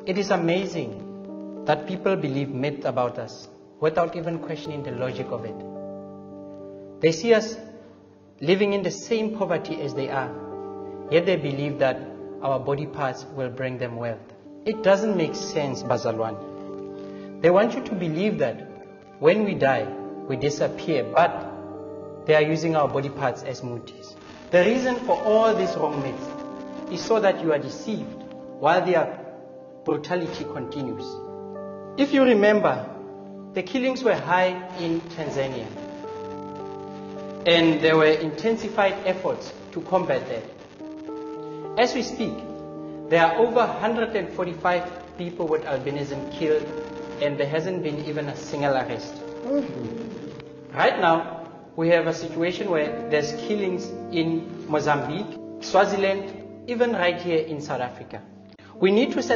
It is amazing that people believe myths about us without even questioning the logic of it. They see us living in the same poverty as they are, yet they believe that our body parts will bring them wealth. It doesn't make sense, Bazalwane. They want you to believe that when we die, we disappear, but they are using our body parts as mutis. The reason for all these wrong myths is so that you are deceived while their brutality continues. If you remember, the killings were high in Tanzania, and there were intensified efforts to combat that. As we speak, there are over 145 people with albinism killed, and there hasn't been even a single arrest. Right now, we have a situation where there's killings in Mozambique, Swaziland, even right here in South Africa. We need to set